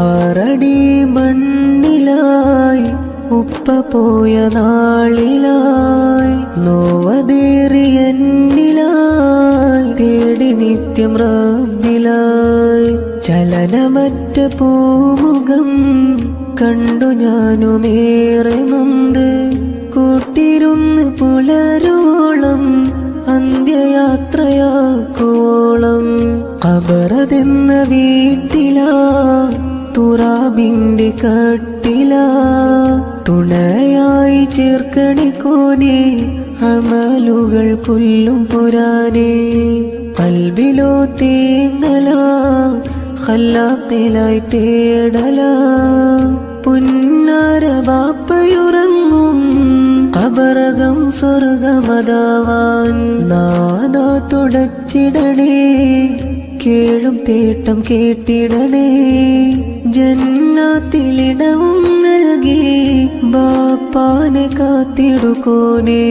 ആറടി മണ്ണിലായി ഉപ്പ പോയ നാളിലായി നോവതേറിയെന്നിലായി തേടി നിത്യം റബ്ബിലായി ചലനമറ്റ പൂമുഖം കണ്ടു ഞാനുമേറെ നൊന്ത് കൂട്ടിരുന്ന് പുലരുവോളം അന്ത്യയാത്രയാക്കുവോളം ഖബറതെന്ന വീട്ടിലാ തുറാബിന്റെ കട്ടിലാ തുണയായി ചേർക്കണിക്കോനെ അമലുകൾ കൊല്ലും പുരാനെ കൽബിലോ തേങ്ങലാ ഖല്ലാഖിലായി തേടലാ പുന്നാര ബാപ്പയുറങ്ങും ഖബറകം സ്വർഗമതാവാൻ നാദാ തുടച്ചിടണേ കേഴും തേട്ടം കേട്ടിടണേ ജന്നാത്തിലിടവും നൽകി ബാപ്പാനെ കാത്തിടുക്കോനേ.